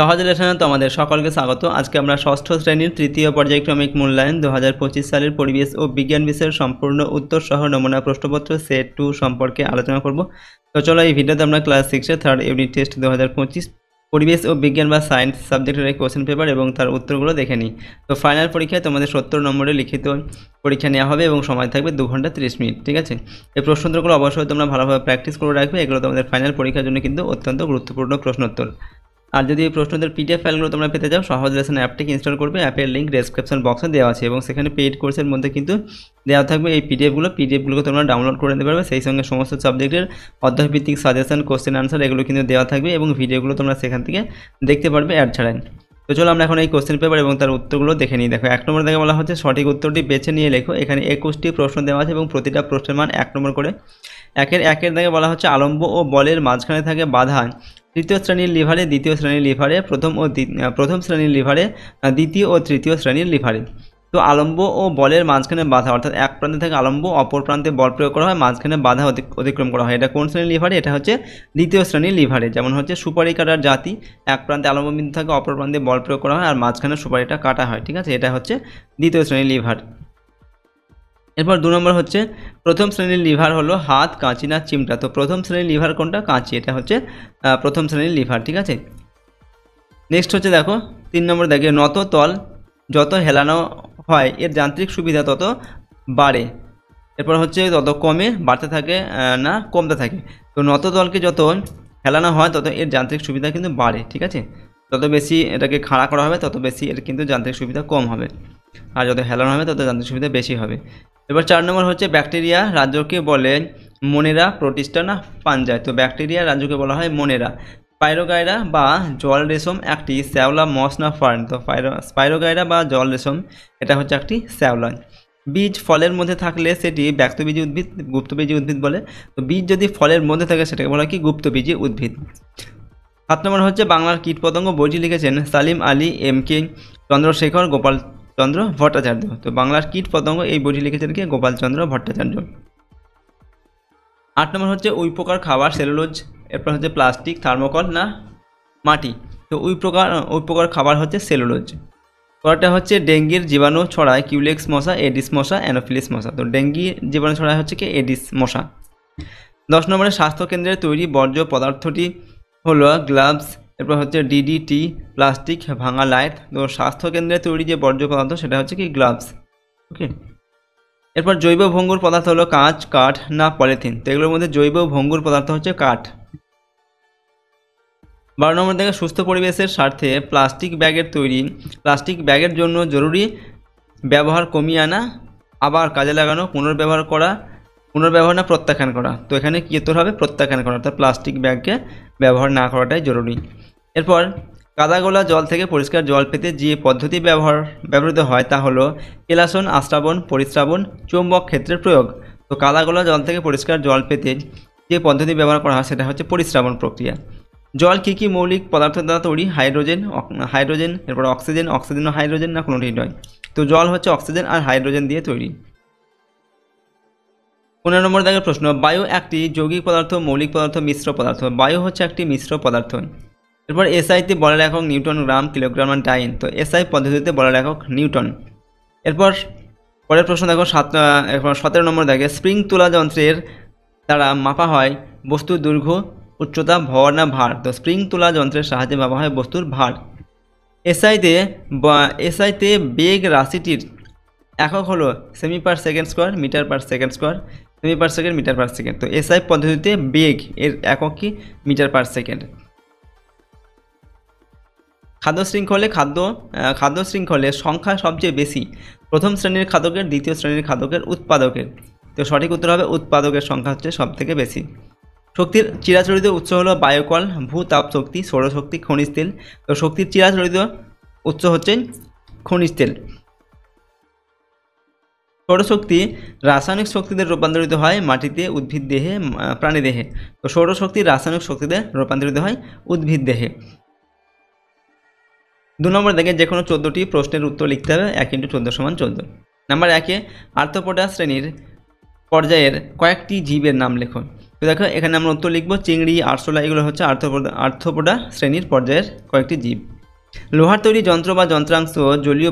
সহজ লেসনে তোমাদের সকলকে স্বাগত। আজকে আমরা ষষ্ঠ শ্রেণীর তৃতীয় পর্যায়ক্রমিক মূল্যায়ন 2025 সালের পরিবেশ ও বিজ্ঞান বিষয়ের সম্পূর্ণ উত্তর সহ নমুনা প্রশ্নপত্র সেট 2 সম্পর্কে আলোচনা করব। তো চলো এই ভিডিওতে আমরা ক্লাস 6 এর থার্ড ইউনিট টেস্ট 2025 পরিবেশ ও বিজ্ঞান বা সায়েন্স সাবজেক্টের এই কোশ্চেন পেপার এবং তার উত্তরগুলো দেখে নিই। তো ফাইনাল পরীক্ষায় তোমাদের 70 নম্বরের লিখিত পরীক্ষা নেওয়া হবে এবং সময় থাকবে 2 ঘন্টা 30 মিনিট। ঠিক আছে, এই প্রশ্নোত্তরগুলো অবশ্যই তোমরা ভালোভাবে প্র্যাকটিস করে রাখবে। এগুলো তোমাদের ফাইনাল পরীক্ষার জন্য কিন্তু অত্যন্ত গুরুত্বপূর্ণ প্রশ্নোত্তর। আর যদি এই প্রশ্নদের পিডিএফ ফাইলগুলো তোমরা পেতে চাও, সহজ লেসন অ্যাপটিকে ইনস্টল করবে। অ্যাপের লিঙ্ক ডেসক্রিপশন বক্সে দেওয়া আছে এবং সেখানে পেইড কোর্সের মধ্যে কিন্তু দেওয়া থাকবে এই পিডিএফগুলোকে তোমরা ডাউনলোড করে নিতে পারবে। সেই সঙ্গে সমস্ত সাবজেক্টের অধ্যায়ভিত্তিক সাজেশন, কোশ্চেন আনসার এগুলো কিন্তু দেওয়া থাকবে এবং ভিডিওগুলো তোমরা সেখান থেকে দেখতে পারবে অ্যাড ছাড়াই। তো চলো আমরা এখন এই কোশ্চেন পেপার এবং তার উত্তরগুলো দেখে নিই। দেখো, 1 নম্বর থেকে বলা হচ্ছে সঠিক উত্তরটি বেছে নিয়ে লেখো। এখানে 21টি প্রশ্ন দেওয়া আছে এবং প্রতিটা প্রশ্নের মান 1 নম্বর করে। একের দাগে বলা হচ্ছে আলম্ব ও বলের মাঝখানে থাকে বাধা তৃতীয় শ্রেণীর লিভারে, দ্বিতীয় শ্রেণীর লিভারে, প্রথম শ্রেণীর লিভারে, দ্বিতীয় ও তৃতীয় শ্রেণীর লিভারে। তো আলম্ব ও বলের মাঝখানে বাধা, অর্থাৎ এক প্রান্তে থেকে আলম্ব, অপর প্রান্তে বল প্রয়োগ করা হয়, মাঝখানে বাধা অতিক্রম করা হয়। এটা কোন শ্রেণীর লিভারে? এটা হচ্ছে দ্বিতীয় শ্রেণীর লিভারে। যেমন হচ্ছে সুপারি কাটার জাতি, এক প্রান্তে আলম্ব বিন্দু থাকে, অপর প্রান্তে বল প্রয়োগ করা হয় আর মাঝখানে সুপারিটা কাটা হয়। ঠিক আছে, এটা হচ্ছে দ্বিতীয় শ্রেণীর লিভার। এরপর 2 নম্বর হচ্ছে প্রথম শ্রেণীর লিভার হলো হাত, কাঁচি না চিমটা। তো প্রথম শ্রেণীর লিভার কোনটা? কাঁচি। এটা হচ্ছে প্রথম শ্রেণীর লিভার। ঠিক আছে, নেক্সট হচ্ছে দেখো 3 নম্বর দেখে নত তল যত হেলানো হয় এর যান্ত্রিক সুবিধা তত বাড়ে। এরপর হচ্ছে তত কমে, বাড়তে থাকে না কমতে থাকে। তো নত তলকে যত হেলানো হয় তত এর যান্ত্রিক সুবিধা কিন্তু বাড়ে। ঠিক আছে, যত বেশি এটাকে খাড়া করা হবে তত বেশি এর কিন্তু যান্ত্রিক সুবিধা কম হবে, আর যত হেলানো হবে তত যান্ত্রিক সুবিধা বেশি হবে। এবার 4 নম্বর হচ্ছে ব্যাকটেরিয়া রাজ্যকে বলে মনেরা, প্রোটিস্টা না পাঞ্জায়। তো ব্যাকটেরিয়া রাজ্যকে বলা হয় মনেরা। স্পাইরোগাইরা বা জল রেশম একটি শ্যাওলা, মস না ফার্ন। তো স্পাইরোগাইরা বা জল রেশম এটা হচ্ছে একটি শ্যাওলা। বীজ ফলের মধ্যে থাকলে সেটি ব্যক্তবীজী উদ্ভিদ, গুপ্তবীজী উদ্ভিদ বলে। তো বীজ যদি ফলের মধ্যে থাকে সেটাকে বলা হয় কি? গুপ্তবীজী উদ্ভিদ। 7 নম্বর হচ্ছে বাংলার কীটপতঙ্গ বইটি লিখেছেন সালিম আলী, এম.কে. চন্দ্রশেখর, গোপাল চন্দ্র ভট্টাচার্য। তো বাংলার কীটপতঙ্গ এই বইটি লিখেছেন কি? গোপালচন্দ্র ভট্টাচার্য। 8 নম্বর হচ্ছে উইপোকার খাবার সেলুলোজ। এরপর হচ্ছে প্লাস্টিক, থার্মোকল না মাটি। তো উইপোকার খাবার হচ্ছে সেলুলোজ। পরেরটা হচ্ছে ডেঙ্গির জীবাণু ছড়ায় কিউলেক্স মশা, এডিস মশা, অ্যানোফিলিস মশা। তো ডেঙ্গি জীবাণু ছড়ায় হচ্ছে কি? এডিস মশা। 10 নম্বরে স্বাস্থ্যকেন্দ্রের তৈরি বর্জ্য পদার্থটি হলো গ্লাভস। এরপর হচ্ছে ডিডিটি, প্লাস্টিক, ভাঙা লাইট। তো স্বাস্থ্যকেন্দ্রে তৈরি যে বর্জ্য পদার্থ সেটা হচ্ছে কি? গ্লাভস। ওকে, এরপর জৈব ভঙ্গুর পদার্থ হলো কাঁচ, কাঠ না পলিথিন। তো এগুলোর মধ্যে জৈব ভঙ্গুর পদার্থ হচ্ছে কাঠ। 12 নম্বর থেকে সুস্থ পরিবেশের স্বার্থে প্লাস্টিক ব্যাগের জন্য জরুরি ব্যবহার কমিয়ে আনা, আবার কাজে লাগানো, পুনর্ব্যবহার না প্রত্যাখ্যান করা। তো এখানে কী উত্তর হবে? প্রত্যাখ্যান করা, অর্থাৎ প্লাস্টিক ব্যাগকে ব্যবহার না করাটাই জরুরি। এরপর কাদাগোলা জল থেকে পরিষ্কার জল পেতে যে পদ্ধতি ব্যবহৃত হয় তা হলো কেলাসন, আস্রাবণ, পরিস্রাবণ, চৌম্বক ক্ষেত্রের প্রয়োগ। তো কাদাগোলা জল থেকে পরিষ্কার জল পেতে যে পদ্ধতি ব্যবহার করা হয় সেটা হচ্ছে পরিস্রাবণ প্রক্রিয়া। জল কী মৌলিক পদার্থ দ্বারা তৈরি? হাইড্রোজেন, এরপর অক্সিজেন ও হাইড্রোজেন না কোনোটি নয়। তো জল হচ্ছে অক্সিজেন আর হাইড্রোজেন দিয়ে তৈরি। 15 নম্বর দাগের প্রশ্ন, বায়ু একটি যৌগিক পদার্থ, মৌলিক পদার্থ, মিশ্র পদার্থ। বায়ু হচ্ছে একটি মিশ্র পদার্থ। এরপর এসআইতে বলের একক নিউটন, গ্রাম, কিলোগ্রাম আর ডাইন। তো এসআই পদ্ধতিতে বলের একক নিউটন। এরপর পরের প্রশ্ন দেখো 17 নম্বর দাগে স্প্রিং তোলা যন্ত্রের দ্বারা মাপা হয় বস্তুর দৈর্ঘ্য, উচ্চতা, ভর না ভার। তো স্প্রিং তোলা যন্ত্রের সাহায্যে মাপা হয় বস্তুর ভার। এসআইতে বেগ রাশিটির একক হলো semi per second square, metre per second square, semi per second, metre per second. তো এসআই পদ্ধতিতে বেগ এর একক কি? Metre per second. খাদ্য শৃঙ্খলে সংখ্যা সবচেয়ে বেশি প্রথম শ্রেণীর খাদকের, দ্বিতীয় শ্রেণীর খাদকের, উৎপাদকের। তো সঠিক উত্তর হবে উৎপাদকের সংখ্যা হচ্ছে সব থেকে বেশি। শক্তির চিরাচরিত উৎস হলো বায়ুকল, ভূতাপ শক্তি, সৌরশক্তি, খনিজ তেল। তো শক্তির চিরাচরিত উৎস হচ্ছে খনিজ তেল। সৌরশক্তি রাসায়নিক শক্তিতে রূপান্তরিত হয় মাটিতে, উদ্ভিদ দেহে, প্রাণী দেহে। তো সৌরশক্তি রাসায়নিক শক্তিতে রূপান্তরিত হয় উদ্ভিদ দেহে। 2 নম্বর দেখে যে কোনো 14টি প্রশ্নের উত্তর লিখতে হবে। 1 × 14 = 14। নাম্বার 1-এ আর্থ্রোপোডা শ্রেণীর পর্যায়ের কয়েকটি জীবের নাম লেখো। তো দেখো এখানে আমরা উত্তর লিখব চিংড়ি, আরশোলা এগুলো হচ্ছে আর্থ্রোপোডা শ্রেণীর পর্যায়ের কয়েকটি জীব। লোহার তৈরি যন্ত্র বা যন্ত্রাংশ জলীয়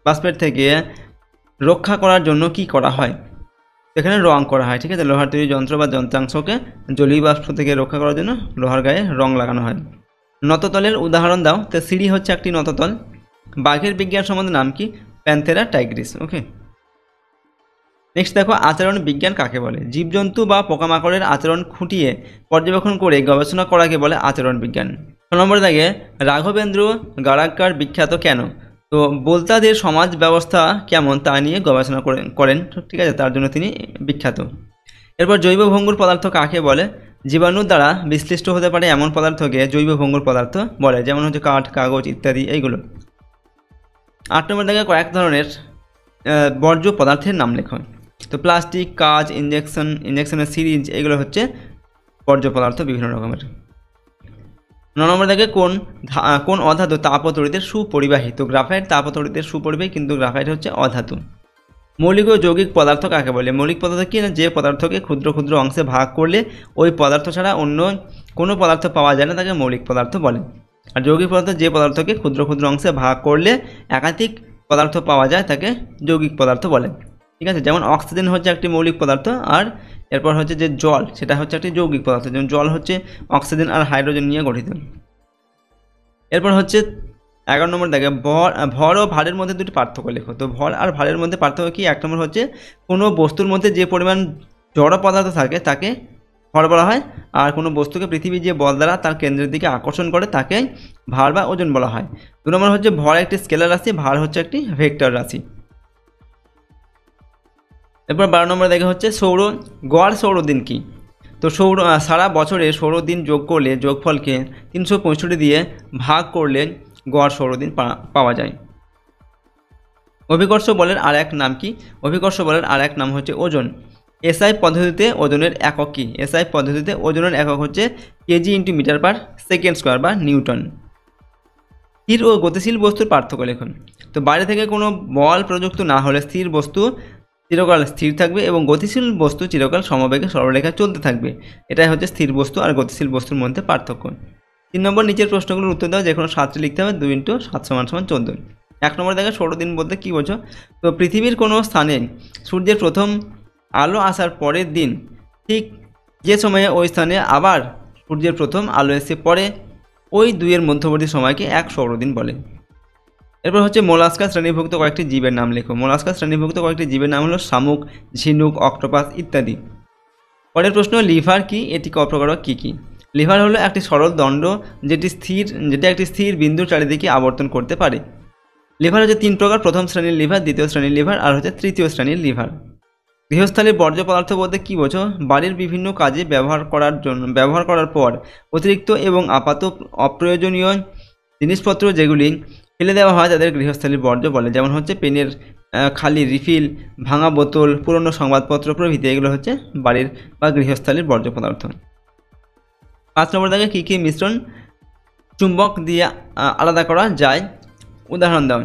বাষ্পের থেকে রক্ষা করার জন্য কি করা হয়? এখানে রং করা হয়, ঠিক আছে। লোহার তৈরি যন্ত্র বা যন্ত্রাংশকে জলীয় বাষ্প থেকে রক্ষা করার জন্য লোহার গায়ে রং লাগানো হয়। নততলের উদাহরণ দাও। তো সিঁড়ি হচ্ছে একটি নততল। বাঘের বিজ্ঞান সম্বন্ধে নাম কি? Panthera Tigris. ওকে, নেক্সট দেখো আচরণ বিজ্ঞান কাকে বলে? জীবজন্তু বা পোকামাকড়ের আচরণ খুঁটিয়ে পর্যবেক্ষণ করে গবেষণা করাকে বলে আচরণ বিজ্ঞান। 6 নম্বরে থাকে রাঘবেন্দ্র গারাক্কার বিখ্যাত কেন? তো বোলতাদের সমাজ ব্যবস্থা কেমন তা নিয়ে গবেষণা করেন, ঠিক আছে, তার জন্য তিনি বিখ্যাত। এরপর জৈব ভঙ্গুর পদার্থ কাকে বলে? জীবাণুর দ্বারা বিশ্লিষ্ট হতে পারে এমন পদার্থকে জৈব ভঙ্গুর পদার্থ বলে, যেমন হচ্ছে কাঠ, কাগজ ইত্যাদি এইগুলো। 8 নম্বরে থাকে কয়েক ধরনের বর্জ্য পদার্থের নাম লেখো। তো প্লাস্টিক, কাঁচ, ইঞ্জেকশনের সিরিঞ্জ এগুলো হচ্ছে বর্জ্য পদার্থ বিভিন্ন রকমের। 9 নম্বরে থাকে কোন অধাতু তাপতড়িতের সুপরিবাহী? তো গ্রাফাইট তাপতড়িতের সুপরিবাহী, কিন্তু গ্রাফাইট হচ্ছে অধাতু। মৌলিক ও যৌগিক পদার্থ কাকে বলে? মৌলিক পদার্থ কি না, যে পদার্থকে ক্ষুদ্র ক্ষুদ্র অংশে ভাগ করলে ওই পদার্থ ছাড়া অন্য কোনো পদার্থ পাওয়া যায় না তাকে মৌলিক পদার্থ বলে। আর যৌগিক পদার্থ যে পদার্থকে ক্ষুদ্র ক্ষুদ্র অংশে ভাগ করলে একাধিক পদার্থ পাওয়া যায় তাকে যৌগিক পদার্থ বলে, ঠিক আছে। যেমন অক্সিজেন হচ্ছে একটি মৌলিক পদার্থ, আর এরপর হচ্ছে যে জল সেটা হচ্ছে একটি যৌগিক পদার্থ, যেমন জল হচ্ছে অক্সিজেন আর হাইড্রোজেন নিয়ে গঠিত। এরপর হচ্ছে 11 নম্বর দেখে ভর ও ভারের মধ্যে দুটি পার্থক্য লেখো। তো ভর আর ভারের মধ্যে পার্থক্য কি? 1 নম্বর হচ্ছে কোনো বস্তুর মধ্যে যে পরিমাণ জড় পদার্থ থাকে তাকে ভর বলা হয়, আর কোনো বস্তুকে পৃথিবীর যে বল দ্বারা তার কেন্দ্রের দিকে আকর্ষণ করে তাকে ভার বা ওজন বলা হয়। 2 নম্বর হচ্ছে ভর একটি স্কেলার রাশি, ভার হচ্ছে একটি ভেক্টর রাশি। এরপর 12 নম্বরে দেখা হচ্ছে গড় সৌরদিন কি? তো সারা বছরে সৌরদিন যোগ করলে যোগফলকে 365 দিয়ে ভাগ করলে গড় সৌরদিন পাওয়া যায়। অভিকর্ষ বলের আর এক নাম কি? অভিকর্ষ বলের আর এক নাম হচ্ছে ওজন। এসআই পদ্ধতিতে ওজনের একক কি? এসআই পদ্ধতিতে ওজনের একক হচ্ছে kg into metre per second square বা নিউটন। স্থির ও গতিশীল বস্তুর পার্থক্য লেখুন। তো বাইরে থেকে কোনো বল প্রযুক্ত না হলে স্থির বস্তু চিরকাল স্থির থাকবে এবং গতিশীল বস্তু চিরকাল সমবেগে সরলরেখায় চলতে থাকবে। এটাই হচ্ছে স্থির বস্তু আর গতিশীল বস্তুর মধ্যে পার্থক্য। 3 নম্বর নিচের প্রশ্নগুলোর উত্তর দাও, যে কোনো 7টি লিখতে হবে। 2 × 7 = 14। 1 নম্বর দেখে সৌরদিন বলতে কী বোঝো? তো পৃথিবীর কোনো স্থানে সূর্যের প্রথম আলো আসার পরের দিন ঠিক যে সময়ে ওই স্থানে আবার সূর্যের প্রথম আলো এসে পড়ে, ওই দুইয়ের মধ্যবর্তী সময়কে এক সৌরদিন বলে। এরপর হচ্ছে মোলাস্কা শ্রেণীভুক্ত কয়েকটি জীবের নাম লেখো। মোলাস্কা শ্রেণীভুক্ত কয়েকটি জীবের নাম হলো শামুক, ঝিনুক, অক্টোপাস ইত্যাদি। পরের প্রশ্ন, লিভার কি? এটি অপ্রকারক কী কী? লিভার হলো একটি সরল দণ্ড যেটা একটি স্থির বিন্দুর চারিদিকে আবর্তন করতে পারে। লিভার হচ্ছে 3 প্রকার, প্রথম শ্রেণীর লিভার, দ্বিতীয় শ্রেণীর লিভার আর হচ্ছে তৃতীয় শ্রেণীর লিভার। গৃহস্থালির বর্জ্য পদার্থ বলতে কী বোঝো? বাড়ির বিভিন্ন কাজে ব্যবহার করার পর অতিরিক্ত এবং অপ্রয়োজনীয় জিনিসপত্র যেগুলি ফেলে দেওয়া হয় তাদের গৃহস্থালির বর্জ্য বলে, যেমন হচ্ছে পেনের খালি রিফিল, ভাঙা বোতল, পুরনো সংবাদপত্র প্রভৃতি এগুলো হচ্ছে বাড়ির বা গৃহস্থালির বর্জ্য পদার্থ। 5 নম্বর দাগে কী কী মিশ্রণ চুম্বক দিয়ে আলাদা করা যায়? উদাহরণ দাও।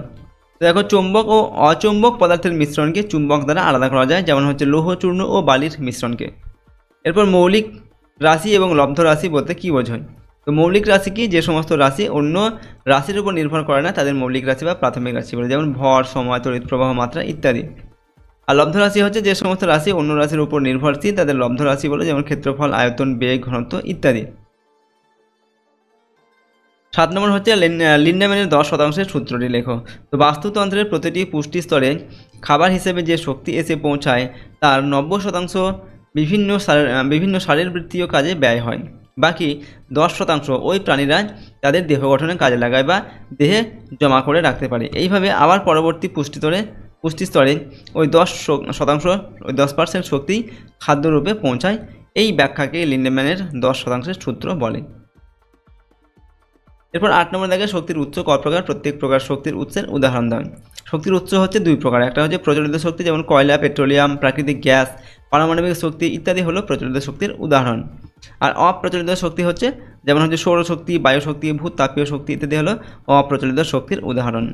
দেখো, চুম্বক ও অচুম্বক পদার্থের মিশ্রণকে চুম্বক দ্বারা আলাদা করা যায়, যেমন হচ্ছে লৌহ চূর্ণ ও বালির মিশ্রণকে। এরপর মৌলিক রাশি এবং লব্ধ রাশি বলতে কী বোঝায়? তো মৌলিক রাশি কি? যে সমস্ত রাশি অন্য রাশির উপর নির্ভর করে না তাদের মৌলিক রাশি বা প্রাথমিক রাশি বলে, যেমন ভর, সময়, তড়িৎ প্রবাহ, মাত্রা ইত্যাদি। আর লব্ধ রাশি হচ্ছে যে সমস্ত রাশি অন্য রাশির উপর নির্ভরশীল তাদের লব্ধ রাশি বলে, যেমন ক্ষেত্রফল, আয়তন, বেগ, ঘনত্ব ইত্যাদি। 7 নম্বর হচ্ছে লিন্ডেম্যানের 10% সূত্রটি লেখো। তো বাস্তুতন্ত্রের প্রতিটি পুষ্টি স্তরে খাবার হিসেবে যে শক্তি এসে পৌঁছায় তার 90% বিভিন্ন শারীরবৃত্তীয় কাজে ব্যয় হয়। বাকি 10% ওই প্রাণীরা তাদের দেহ গঠনে কাজে লাগায় বা দেহে জমা করে রাখতে পারে। এইভাবে আবার পরবর্তী পুষ্টি স্তরে ওই 10% শক্তি খাদ্যরূপে পৌঁছায়। এই ব্যাখ্যাকে লিন্ডেম্যানের 10% সূত্র বলে। এরপর 8 নম্বর দেখে শক্তির উৎস ক প্রকার? প্রত্যেক প্রকার শক্তির উৎসের উদাহরণ দেন। শক্তির উৎস হচ্ছে 2 প্রকার। একটা হচ্ছে প্রচলিত শক্তি, যেমন কয়লা, পেট্রোলিয়াম, প্রাকৃতিক গ্যাস, পারমাণবিক শক্তি ইত্যাদি হলো প্রচলিত শক্তির উদাহরণ। আর অপ্রচলিত শক্তি হচ্ছে যেমন হচ্ছে সৌরশক্তি, বায়ুশক্তি, ভূতাপীয় শক্তি ইত্যাদি হলো অপ্রচলিত শক্তির উদাহরণ।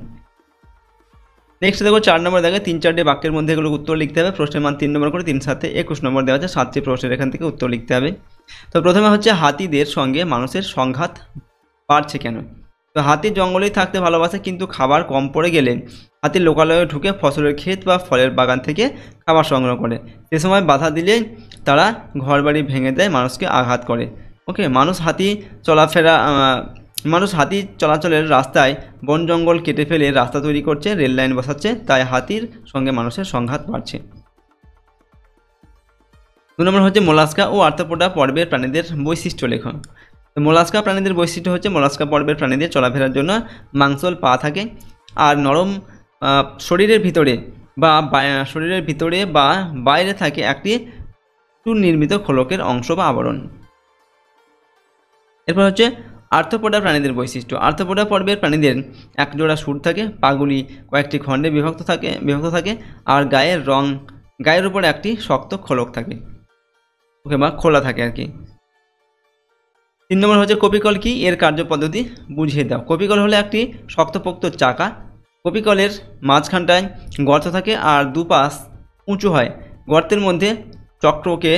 নেক্সট দেখো 4 নম্বর দেখে 3-4টি বাক্যের মধ্যে এগুলো উত্তর লিখতে হবে। প্রশ্নের মান 3 নম্বর করে, 3 7 21 নম্বর দেওয়া আছে। 7টি প্রশ্নের এখান থেকে উত্তর লিখতে হবে। তো প্রথমে হচ্ছে হাতিদের সঙ্গে মানুষের সংঘাত বাড়ছে কেন? তো হাতি জঙ্গলেই থাকতে ভালোবাসে, কিন্তু খাবার কম পড়ে গেলে হাতি লোকালয়ে ঢুকে ফসলের ক্ষেত বা ফলের বাগান থেকে খাবার সংগ্রহ করে। সে সময় বাধা দিলে তারা ঘরবাড়ি ভেঙে দেয়, মানুষকে আঘাত করে। ওকে, মানুষ হাতি চলাচলের রাস্তায় বন জঙ্গল কেটে ফেলে রাস্তা তৈরি করছে, রেল লাইন বসাচ্ছে, তাই হাতির সঙ্গে মানুষের সংঘাত বাড়ছে। 2 নম্বর হচ্ছে মোলাস্কা ও আর্থ্রোপোডা পর্বের প্রাণীদের বৈশিষ্ট্য লেখন। তো মোলাস্কা প্রাণীদের বৈশিষ্ট্য হচ্ছে মোলাস্কা পর্বের প্রাণীদের চলাফেরার জন্য মাংসল পা থাকে, আর নরম শরীরের ভিতরে বা বাইরে থাকে একটি সুনির্মিত খোলকের অংশ বা আবরণ। এরপর হচ্ছে আর্থ্রোপোডা প্রাণীদের বৈশিষ্ট্য। আর্থ্রোপোডা পর্বের প্রাণীদের একজোড়া সুর থাকে, পাগুলি কয়েকটি খণ্ডে বিভক্ত থাকে, আর গায়ের উপর একটি শক্ত খোলক থাকে, ওকে, বা খোলা থাকে আর কি। 3 নম্বর হচ্ছে কপিকল কি, এর কার্যপদ্ধতি বুঝিয়ে দাও। কপিকল হলো একটি শক্তপোক্ত চাকা। কপিকলের মাঝখানটায় গর্ত থাকে আর দুপাশ উঁচু হয়। গর্তের মধ্যে চক্রকে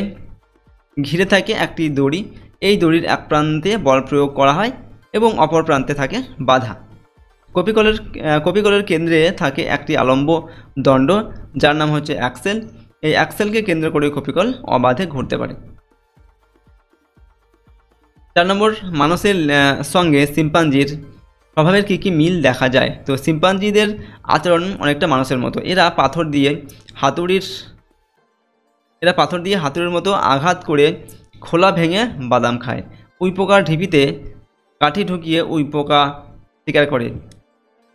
ঘিরে থাকে একটি দড়ি। এই দড়ির এক প্রান্তে বল প্রয়োগ করা হয় এবং অপর প্রান্তে থাকে বাধা। কপিকলের কেন্দ্রে থাকে একটি আলম্ব দণ্ড, যার নাম হচ্ছে অ্যাক্সেল। এই অ্যাক্সেলকে কেন্দ্র করে কপিকল অবাধে ঘুরতে পারে। 4 নম্বর, মানুষের সঙ্গে শিম্পাঞ্জির স্বভাবের কী মিল দেখা যায়? তো শিম্পাঞ্জিদের আচরণ অনেকটা মানুষের মতো। এরা পাথর দিয়ে হাতুড়ির মতো আঘাত করে খোলা ভেঙে বাদাম খায়। উইপোকার ঢিপিতে কাঠি ঢুকিয়ে উইপোকা শিকার করে।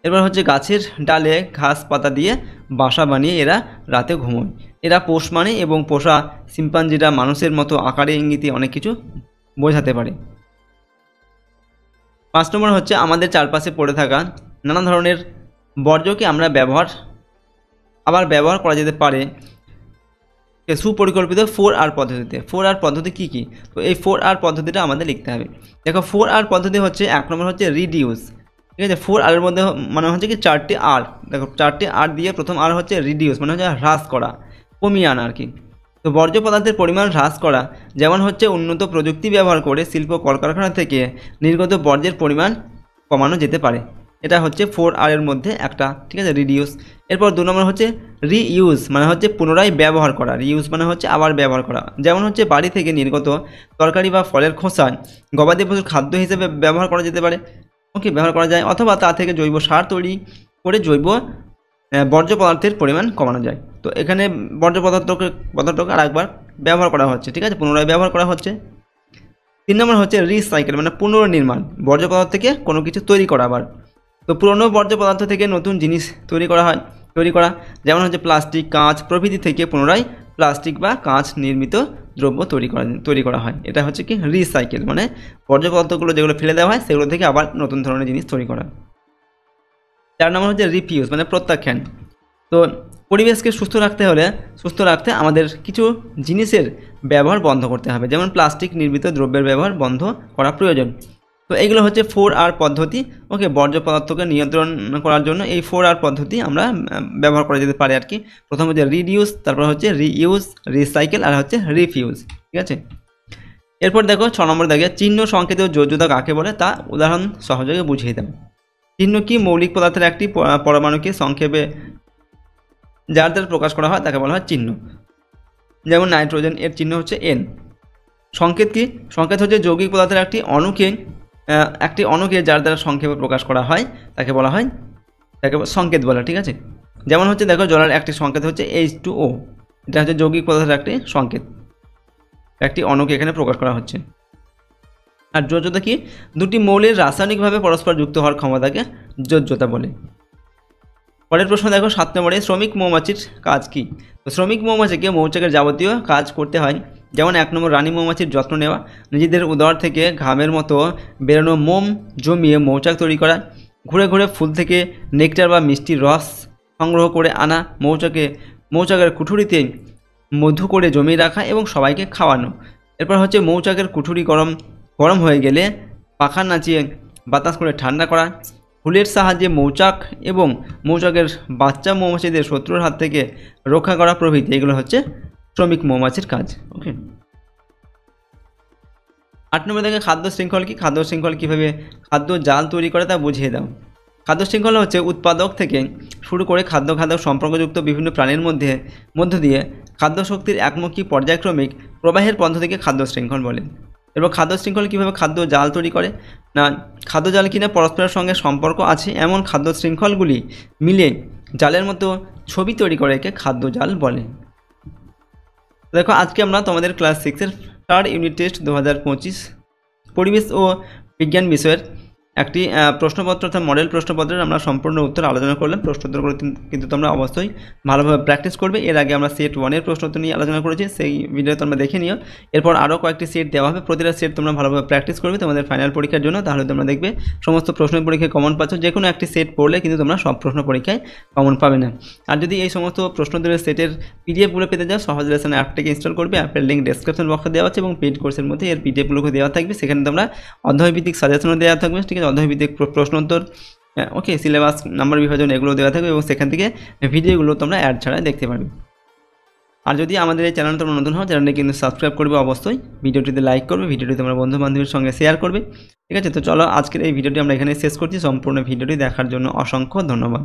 এরপর হচ্ছে গাছের ডালে ঘাস পাতা দিয়ে বাসা বানিয়ে এরা রাতে ঘুমোয়। এরা পোষ মানে এবং পোষা শিম্পাঞ্জিরা মানুষের মতো আকারে ইঙ্গিতে অনেক কিছু বোঝাতে পারে। 5 নম্বর হচ্ছে আমাদের চারপাশে পড়ে থাকা নানা ধরনের বর্জ্যকে আমরা ব্যবহার করা যেতে পারে সুপরিকল্পিত 4R পদ্ধতিতে। 4R পদ্ধতি কী কী? তো এই 4R পদ্ধতিটা আমাদের লিখতে হবে। দেখো 4R পদ্ধতি হচ্ছে 1 নম্বর হচ্ছে রিডিউস, ঠিক আছে। 4R এর মধ্যে মানে হচ্ছে কি 4টি R, দেখো 4টি R দিয়ে প্রথম R হচ্ছে রিডিউস, মানে হচ্ছে হ্রাস করা, কমিয়ে আনা আর কি। তো বর্জ্য পদার্থের পরিমাণ হ্রাস করা, যেমন হচ্ছে উন্নত প্রযুক্তি ব্যবহার করে শিল্প কলকারখানা থেকে নির্গত বর্জ্যের পরিমাণ কমানো যেতে পারে। এটা হচ্ছে 4R এর মধ্যে একটা, ঠিক আছে, রিডিউস। এরপর 2 নম্বর হচ্ছে রিইউজ, মানে হচ্ছে পুনরায় ব্যবহার করা। রিইউজ মানে হচ্ছে আবার ব্যবহার করা, যেমন হচ্ছে বাড়ি থেকে নির্গত তরকারি বা ফলের খোসা গবাদি পশুর খাদ্য হিসেবে ব্যবহার করা যেতে পারে, ওকে, ব্যবহার করা যায়। অথবা তা থেকে জৈব সার তৈরি করে জৈব বর্জ্য পদার্থের পরিমাণ কমানো যায়। তো এখানে বর্জ্য পদার্থকে আর একবার ব্যবহার করা হচ্ছে, ঠিক আছে, পুনরায় ব্যবহার করা হচ্ছে। 3 নম্বর হচ্ছে রিসাইকেল, মানে পুনর্নির্মাণ, বর্জ্য পদার্থ থেকে কোনো কিছু তৈরি করা আবার। তো পুরনো বর্জ্য পদার্থ থেকে নতুন জিনিস তৈরি করা, যেমন হচ্ছে প্লাস্টিক, কাঁচ প্রভৃতি থেকে পুনরায় প্লাস্টিক বা কাঁচ নির্মিত দ্রব্য তৈরি করা হয়। এটা হচ্ছে কি রিসাইকেল, মানে বর্জ্য পদার্থগুলো যেগুলো ফেলে দেওয়া হয় সেগুলো থেকে আবার নতুন ধরনের জিনিস তৈরি করা। 4 নম্বর হচ্ছে রিফিউজ, মানে প্রত্যাখ্যান। তো পরিবেশকে সুস্থ রাখতে আমাদের কিছু জিনিসের ব্যবহার বন্ধ করতে হবে, যেমন প্লাস্টিক নির্মিত দ্রব্যের ব্যবহার বন্ধ করা প্রয়োজন। তো এইগুলো হচ্ছে 4R পদ্ধতি, ওকে, বর্জ্য পদার্থকে নিয়ন্ত্রণ করার জন্য এই 4R পদ্ধতি আমরা ব্যবহার করা যেতে পারে আর কি। প্রথম হচ্ছে রিডিউস, তারপর হচ্ছে রিইউজ, রিসাইকেল, আর হচ্ছে রিফিউজ, ঠিক আছে। এরপর দেখো 6 নম্বর দেখে চিহ্ন সংকেত ও যোজ্যতা কাকে বলে তা উদাহরণ সহযোগে বুঝিয়ে দেব। চিহ্ন কি? মৌলিক পদার্থের একটি পরমাণুকে সংক্ষেপে যার দ্বারা প্রকাশ করা হয় তাকে বলা হয় চিহ্ন। যেমন নাইট্রোজেন, এর চিহ্ন হচ্ছে N। সংকেত কি? সংকেত হচ্ছে যৌগিক পদার্থের একটি অণুকে যার দ্বারা সংক্ষেপে প্রকাশ করা হয় তাকে সংকেত বলা, ঠিক আছে। যেমন হচ্ছে দেখো জলের একটি সংকেত হচ্ছে H2O, এটা হচ্ছে যৌগিক পদার্থের একটি সংকেত, একটি অণুকে এখানে প্রকাশ করা হচ্ছে। আর যোজ্যতা কি? দুটি মৌলের রাসায়নিকভাবে পরস্পর যুক্ত হওয়ার ক্ষমতাকে যোজ্যতা বলে। পরের প্রশ্ন দেখো 7 নম্বরে শ্রমিক মৌমাছির কাজ কি? তো শ্রমিক মৌমাছিকে মৌচাকের যাবতীয় কাজ করতে হয়, যেমন 1 নম্বর রানী মৌমাছির যত্ন নেওয়া, নিজেদের উদর থেকে ঘামের মতো বেরোনো মোম জমিয়ে মৌচাক তৈরি করা, ঘুরে ঘুরে ফুল থেকে নেকটার বা মিষ্টির রস সংগ্রহ করে আনা, মৌচাকের কুঠুরিতে মধু করে জমিয়ে রাখা এবং সবাইকে খাওয়ানো। এরপর হচ্ছে মৌচাকের কুঠুরি গরম হয়ে গেলে পাখা নাচিয়ে বাতাস করে ঠান্ডা করা, হুলের সাহায্যে মৌচাক এবং মৌচাকের বাচ্চা মৌমাছিদের শত্রুর হাত থেকে রক্ষা করা প্রভৃতি এগুলো হচ্ছে শ্রমিক মৌমাছির কাজ। ওকে, 8 নম্বর দেখে খাদ্য শৃঙ্খল কি? খাদ্য শৃঙ্খল কীভাবে খাদ্য জাল তৈরি করে তা বুঝিয়ে দাও। খাদ্য শৃঙ্খল হচ্ছে উৎপাদক থেকে শুরু করে খাদ্য সম্পর্কযুক্ত বিভিন্ন প্রাণীর মধ্য দিয়ে খাদ্য শক্তির একমুখী পর্যায়ক্রমিক প্রবাহের পদ্ধতিকে খাদ্য শৃঙ্খল বলে। এরপর খাদ্য শৃঙ্খল কীভাবে খাদ্য জাল তৈরি করে না, খাদ্য জাল কিনা পরস্পরের সঙ্গে সম্পর্ক আছে এমন খাদ্য শৃঙ্খলগুলি মিলে জালের মতো ছবি তৈরি করে একে খাদ্য জাল বলে। দেখো, আজকে আমরা তোমাদের ক্লাস 6-এর 3rd ইউনিট টেস্ট 2025 পরিবেশ ও বিজ্ঞান বিষয়ের একটি প্রশ্নপত্র অর্থাৎ মডেল প্রশ্নপত্রের আমরা সম্পূর্ণ উত্তর আলোচনা করলাম। প্রশ্নোত্তরগুলো কিন্তু তোমরা অবশ্যই ভালোভাবে প্র্যাকটিস করবে। এর আগে আমরা সেট 1-এর প্রশ্নোত্তর নিয়ে আলোচনা করেছি, সেই ভিডিও তোমরা দেখে নিও। এরপর আরও কয়েকটি সেট দেওয়া হবে, প্রতিটা সেট তোমরা ভালোভাবে প্র্যাকটিস করবে তোমাদের ফাইনাল পরীক্ষার জন্য। তাহলে তোমরা দেখবে সমস্ত প্রশ্নের পরীক্ষায় কমন পাচ্ছ। যে কোনো একটি সেট পড়লে কিন্তু তোমরা সব প্রশ্ন পরীক্ষায় কমন পাবে না। আর যদি এই সমস্ত প্রশ্নোত্তরের সেটের পিডিএফগুলো পেতে যাও, সহজ লেসন অ্যাপটিকে ইনস্টল করবে। অ্যাপের লিঙ্ক ডেসক্রিপশন বক্সে দেওয়া আছে এবং পেইড কোর্সের মধ্যে এর পিডিএফগুলোকে দেওয়া থাকবে। সেখানে তোমরা অধ্যায়ভিত্তিক সাজেশনও দেওয়া থাকবে, ঠিক আছে, অধ্যায়ভিত্তিক প্রশ্নোত্তর, ওকে, সিলেবাস, নাম্বার বিভাজন এগুলো দেওয়া থাকবে এবং সেখান থেকে ভিডিওগুলো তোমরা অ্যাড ছাড়া দেখতে পারবে। আর যদি আমাদের এই চ্যানেল তোমরা নতুন হও, চ্যানেলটি কিন্তু সাবস্ক্রাইব করবে অবশ্যই, ভিডিওটিতে লাইক করবে, ভিডিওটি তোমরা বন্ধু বান্ধবের সঙ্গে শেয়ার করবে, ঠিক আছে। তো চলো, আজকের এই ভিডিওটি আমরা এখানে শেষ করছি। সম্পূর্ণ ভিডিওটি দেখার জন্য অসংখ্য ধন্যবাদ।